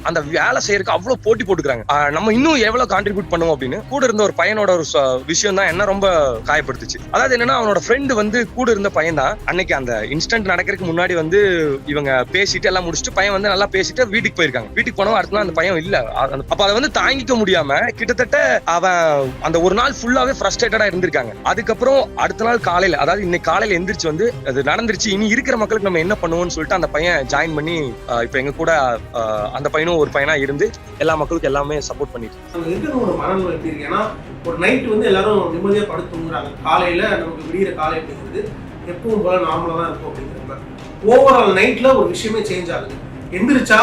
அந்த வேலை செய்யறதுக்கு அவ்வளவு போட்டி போட்டுக்கிறாங்க. நம்ம இன்னும் எவ்வளவு கான்ட்ரிபியூட் பண்ணுவோம் அப்படின்னு கூட இருந்த ஒரு பையனோட ஒரு விஷயம் தான் என்ன ரொம்ப காயப்படுத்துச்சு. அதாவது என்னன்னா, அவனோட ஃப்ரெண்டு வந்து கூட இருந்த பையன் தான் அன்னைக்கு அந்த இன்சிடென்ட் நடக்கிறதுக்கு முன்னாடி வந்து இவங்க பேசிட்டு எல்லாம் முடிச்சுட்டு பையன் வந்து நல்லா பேசிட்டு வீட்டுக்கு போயிருக்காங்க. வீட்டுக்கு போனவன் அடுத்த நாள் அந்த பையன் இல்ல. அப்ப அதை வந்து தாங்கிக்க முடியாம கிட்டத்தட்ட அவன் அந்த ஒரு நாள் ஃபுல்லாவே ஃப்ரஸ்ட்ரேட்டடா இருந்திருக்காங்க. அதுக்கப்புறம் அடுத்த நாள் காலையில, அதாவது இன்னைக்கு காலையில எந்திரிச்சு வந்து அது நடந்துருச்சு, இனி இருக்கிற மக்களுக்கு நம்ம என்ன பண்ணுவோம்னு சொல்லிட்டு அந்த பையன் ஜாயின் பண்ணி இப்ப எங்க கூட அந்த பையனும் ஒரு பையனா இருந்து எல்லா மக்களுக்கும் எல்லாமே சப்போர்ட் பண்ணிட்டு மனநிலை எப்படி இருக்கு? ஏன்னா ஒரு நைட் வந்து எல்லாரும் நிம்மதியா படுத்து தூங்குறாங்க, காலையில நமக்கு விடிகிற காலை அப்படிங்கிறது எப்பவும் போல நார்மலா தான் இருக்கும் அப்படிங்கிறாங்க. ஓவரால் நைட்ல ஒரு விஷயமே சேஞ்ச் ஆகுது. எந்திரிச்சா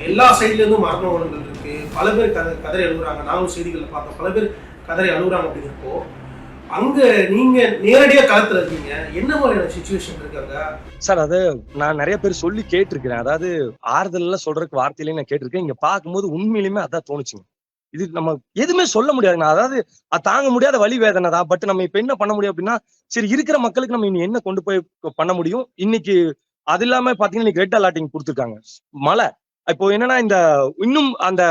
எல்லா சைட்ல இருந்தும் மரண உணவுகள் இருக்கு, பல பேர் கதறி அழுகுறாங்க. நானும் செய்திகளை பார்த்தோம், பல பேர் கதறி அழுகுறாங்க. அப்படிங்கிறப்போ அங்க நீங்க நேரடியா களத்துல இருக்கீங்க, என்ன மாதிரியான சிச்சுவேஷன் இருக்காங்க சார்? அது நான் நிறைய பேர் சொல்லி கேட்டிருக்கிறேன். அதாவது ஆறுதல் சொல்றதுக்கு வார்த்தையிலேயே நான் கேட்டிருக்கேன். இங்க பார்க்கும்போது உண்மையிலுமே அதான் தோணுச்சுங்க. இது நம்ம எதுவுமே சொல்ல முடியாதுங்க. அதாவது அது தாங்க முடியாத வலி வேதனை தான். பட் நம்ம இப்ப என்ன பண்ண முடியும் அப்படின்னா, சரி இருக்கிற மக்களுக்கு நம்ம இனி என்ன கொண்டு போய் பண்ண முடியும்? இன்னைக்கு அது இல்லாம பாத்தீங்கன்னா இன்னைக்கு ரெட் அலர்ட்டிங் கொடுத்துருக்காங்க. மழை இப்போ என்னன்னா, இந்த இன்னும் அந்த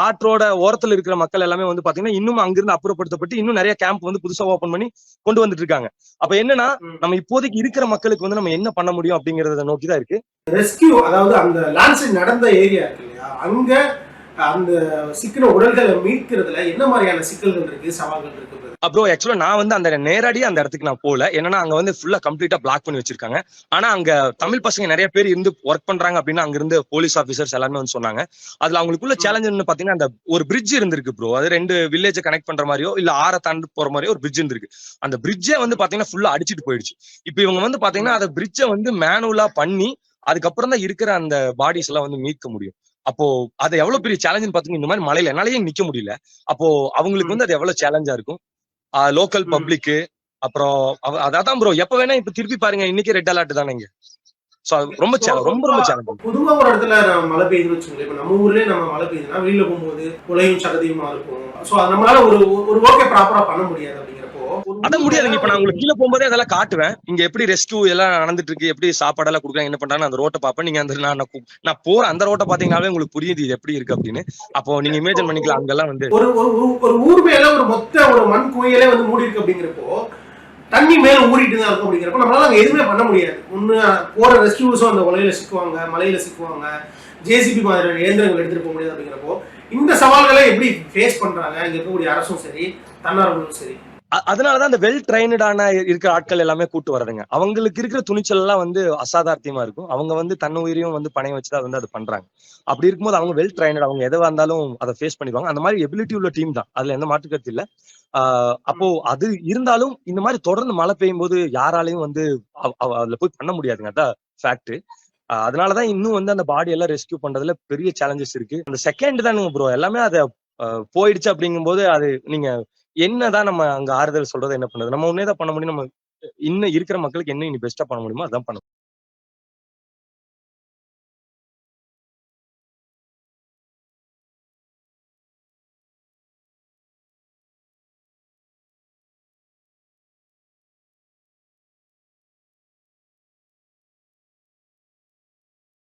ஆற்றோட ஓரத்துல இருக்கிற மக்கள் எல்லாமே வந்து பாத்தீங்கன்னா இன்னும் அங்கிருந்து அப்புறப்படுத்தப்பட்டு இன்னும் நிறைய கேம்ப் வந்து புதுசா ஓபன் பண்ணி கொண்டு வந்துட்டு இருக்காங்க. அப்ப என்னன்னா, நம்ம இப்போதைக்கு இருக்கிற மக்களுக்கு வந்து நம்ம என்ன பண்ண முடியும் அப்படிங்கறத நோக்கிதான் இருக்கு. ரெஸ்கியூ, அதாவது அந்த லேண்ட்ஸ்லைட் நடந்த ஏரியா இருக்கு இல்லையா, அங்க அந்த சிக்கின உடல்களை மீட்கிறதுல என்ன மாதிரியான சிக்கல்கள் இருக்கு, சவால்கள் இருக்கு? ப்ரோ, ஆக்சுவலா நான் வந்து அந்த நேரடியா அந்த இடத்துக்கு நான் போல. என்னன்னா அங்க வந்து ஃபுல்லா கம்ப்ளீட்டா பிளாக் பண்ணி வச்சிருக்காங்க. ஆனா அங்க தமிழ் பசங்க நிறைய பேர் இருந்து ஒர்க் பண்றாங்க அப்படின்னு அங்க இருந்து போலீஸ் ஆபீசர்ஸ் எல்லாமே வந்து சொன்னாங்க. அதுல அவங்களுக்குள்ள சேலஞ்சுன்னு பாத்தீங்கன்னா, அந்த ஒரு பிரிட்ஜ் இருந்திருக்கு ப்ரோ. அது 2 வில்லேஜ் கனெக்ட் பண்ற மாதிரியோ இல்ல ஆற தாண்டி போற மாதிரியோ ஒரு பிரிட்ஜ் இருந்திருக்கு. அந்த பிரிட்ஜே வந்து பாத்தீங்கன்னா ஃபுல்லா அடிச்சிட்டு போயிடுச்சு. இப்ப இவங்க வந்து பாத்தீங்கன்னா அந்த பிரிட்ஜை வந்து மேனுவலா பண்ணி அதுக்கப்புறம் தான் இருக்கிற அந்த பாடிஸ் எல்லாம் வந்து மீட்க முடியும். அப்போ அது எவ்வளவு பெரிய சேலஞ்சுன்னு பாத்தீங்கன்னா, இந்த மாதிரி மலையில என்னாலேயே நிக்க முடியல. அப்போ அவங்களுக்கு வந்து அது எவ்வளவு சேலஞ்சா இருக்கும். லோக்கல் பப்ளிக் அப்புறம் அதான் ப்ரோ, எப்ப வேணா இப்ப திருப்பி பாருங்க, இன்னைக்கு ரெட் அலர்ட் தானேங்க. சோ ரொம்ப ரொம்ப சேலஞ்ச். பொதுவா ஒரு இடத்துல மழை பெய்யுதுன்னு வச்சுக்கோங்களேன். இப்ப நம்ம ஊர்லயே நம்ம மழை பெய்யுதுன்னா வெளியில போகும்போது உலையும் சகதியுமா இருக்கும். சோ நம்மளால ஒரு ஓகே ப்ராப்பரா பண்ண முடியாது. அப்படிங்கிறப்போ அதான் முடியாதுங்க. இப்ப நான் உங்களுக்கு கீழே போகும்போதே அதெல்லாம் காட்டுவேன். இங்க எப்படி ரெஸ்கியூ எல்லாம் நடந்துட்டு இருக்கு, எப்படி சாப்பாடெல்லாம் கொடுக்குறாங்க, என்ன பண்றாங்க, அந்த ரோட்டை பாப்பேன். நீங்க அந்த நான் போற அந்த ரோட்டை பாத்தீங்கன்னாவே உங்களுக்கு புரியுது இது எப்படி இருக்கு அப்படின்னு. அப்போ நீங்க இமேஜின் பண்ணிக்கலாம். அங்கெல்லாம் வந்து ஒரு ஊர் மேல ஒரு மொத்த ஒரு மண் குவையிலே வந்து மூடி இருக்கு. அப்படிங்கிறப்போ தண்ணி மேல ஊறிட்டு தான் இருக்கும். அப்படிங்கிறப்ப நம்மளால அங்க எதுவுமே பண்ண முடியாது. ஒண்ணு போற ரெஸ்கியூஸும் அந்த உலையில சிக்குவாங்க, மலையில சிக்குவாங்க, ஜேசிபி மாதிரியான இயந்திரங்கள் எடுத்துட்டு போக முடியாது. அப்படிங்கிறப்போ இந்த சவால்களை எப்படி ஃபேஸ் பண்றாங்க இங்க இருக்கக்கூடிய அரசும் சரி, தன்னார்வலரும் சரி? அதனாலதான் அந்த வெல் ட்ரைனடான இருக்கிற ஆட்கள் எல்லாமே கூட்டு வர்றதுங்க. அவங்களுக்கு இருக்கிற துணிச்சல் எல்லாம் வந்து அசாதாரணமா இருக்கும். அவங்க வந்து தன் உயிரையும் வந்து பணையம் வச்சுதான் வந்து அது பண்றாங்க. அப்படி இருக்கும்போது அவங்க வெல் ட்ரைனட், அவங்க எதுவா இருந்தாலும் அதை ஃபேஸ் பண்ணிடுவாங்க. அந்த மாதிரி எபிலிட்டி உள்ள டீம் தான், அதுல எந்த மாற்று கருத்து இல்ல. அப்போ அது இருந்தாலும் இந்த மாதிரி தொடர்ந்து மழை பெய்யும் போது யாராலையும் வந்து அதுல போய் பண்ண முடியாதுங்க. அதான் ஃபேக்ட். அதனாலதான் இன்னும் வந்து அந்த பாடி எல்லாம் ரெஸ்கியூ பண்றதுல பெரிய சேலஞ்சஸ் இருக்கு. அந்த செகண்ட் தான் ப்ரோ எல்லாமே அதை போயிடுச்சு அப்படிங்கும் போது அது நீங்க என்னதான் நம்ம அங்க ஆறுதல் சொல்றது என்ன பண்ணுறது? நம்ம ஒன்னேதான் பண்ண முடியும். நம்ம இன்னும் இருக்கிற மக்களுக்கு என்ன இனி பெஸ்டா பண்ண முடியுமோ அதான் பண்ணணும்.